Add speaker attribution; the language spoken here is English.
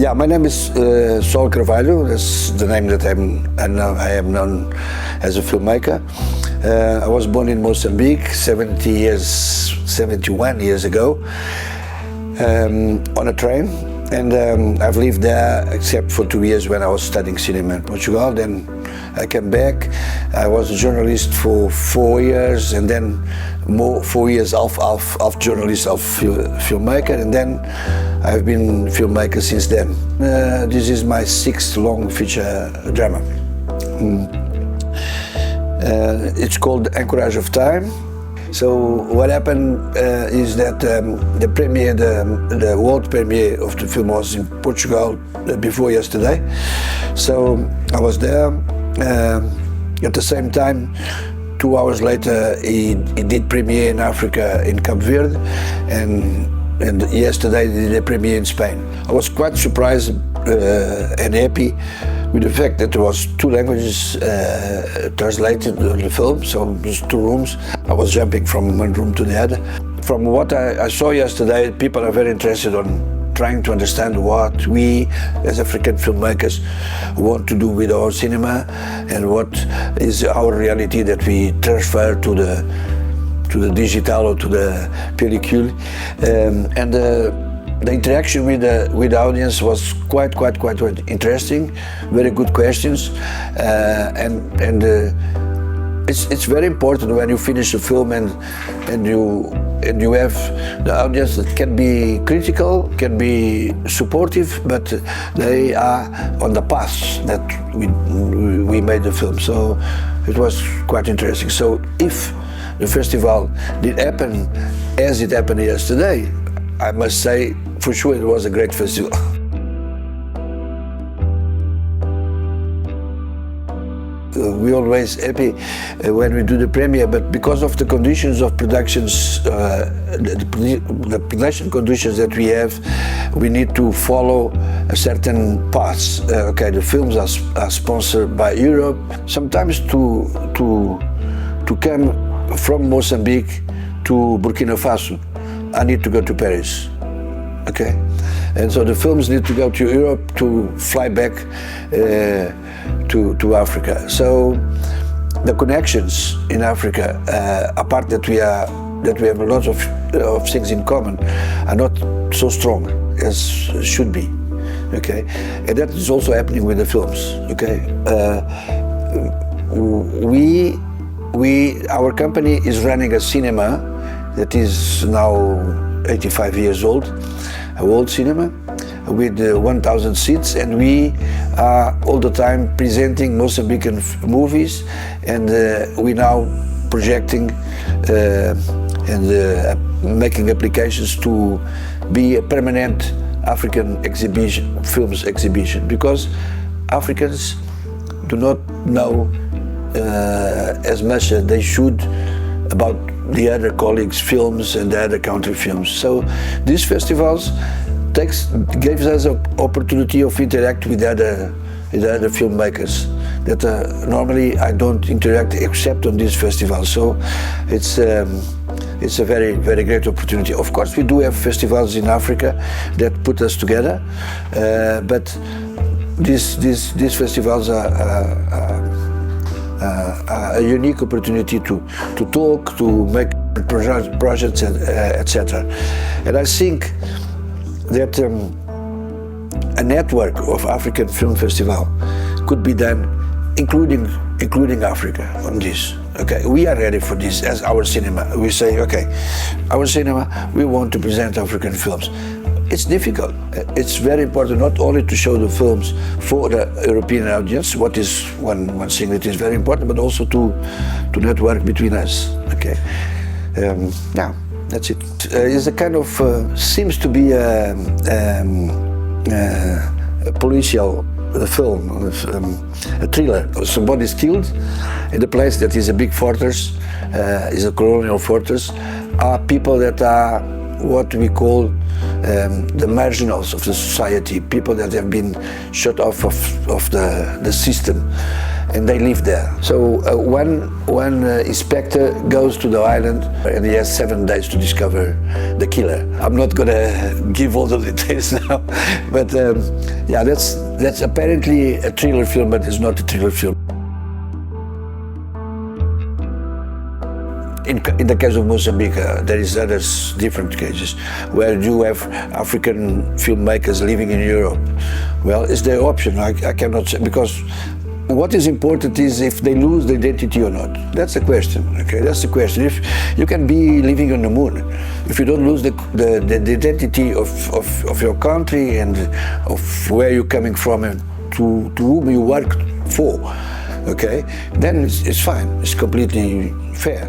Speaker 1: Yeah, my name is Saul Carvalho. That's the name that I am known as a filmmaker. I was born in Mozambique 71 years ago on a train, and I've lived there except for 2 years when I was studying cinema in Portugal. Then I came back. I was a journalist for 4 years, and then 4 years of journalist, of filmmaker, and then I've been filmmaker since then. This is my 6th long feature drama. It's called Anchorage of Time. So what happened is that the world premiere of the film was in Portugal before yesterday. So I was there. At the same time, 2 hours later, he did premiere in Africa, in Cape Verde, and yesterday he did a premiere in Spain. I was quite surprised and happy with the fact that there was 2 languages translated in the film, so there's 2 rooms. I was jumping from one room to the other. From what I saw yesterday, people are very interested on trying to understand what we as African filmmakers want to do with our cinema and what is our reality that we transfer to the digital or to the pellicule. And the interaction with the audience was quite interesting. Very good questions, and it's very important when you finish a film and you have the audience that can be critical, can be supportive, but they are on the path that we made the film. So it was quite interesting. So if the festival did happen as it happened yesterday, I must say for sure it was a great festival. We're always happy when we do the premiere, but because of the conditions of productions, the production conditions that we have, we need to follow a certain path. Okay, the films are sponsored by Europe. Sometimes to come from Mozambique to Burkina Faso, I need to go to Paris. Okay, and so the films need to go to Europe to fly back to Africa. So the connections in Africa, apart that we have a lot of things in common, are not so strong as should be. Okay, and that is also happening with the films. Okay, our company is running a cinema that is now 85 years old, a world cinema with 1,000 seats, and we are all the time presenting Mozambican movies, and we now projecting and making applications to be a permanent African films exhibition, because Africans do not know as much as they should about the other colleagues' films and the other country films. So these festivals gives us an opportunity of interact with other filmmakers that normally I don't interact except on these festivals. So it's a very great opportunity. Of course, we do have festivals in Africa that put us together, but these festivals are a unique opportunity to talk, to make projects, etc. And I think that a network of African film festival could be done, including Africa on this. Okay, we are ready for this as our cinema. We say, okay, our cinema, we want to present African films. It's difficult. It's very important not only to show the films for the European audience, what is one thing that is very important, but also to network between us. Okay, now that's it. It's a kind of seems to be a policial film, a thriller. Somebody's killed in a place that is a big fortress, is a colonial fortress. Are people that are what we call the marginals of the society, people that have been shut off of the system, and they live there. So one inspector goes to the island and he has 7 days to discover the killer. I'm not gonna give all the details now, but yeah, that's apparently a thriller film, but it's not a thriller film. In the case of Mozambique, there is others different cases where you have African filmmakers living in Europe. Well, it's their option. I cannot say, because what is important is if they lose the identity or not. That's the question. Okay, that's the question. If you can be living on the moon, if you don't lose the identity of your country and of where you're coming from and to whom you work for, okay, then it's fine. It's completely fair.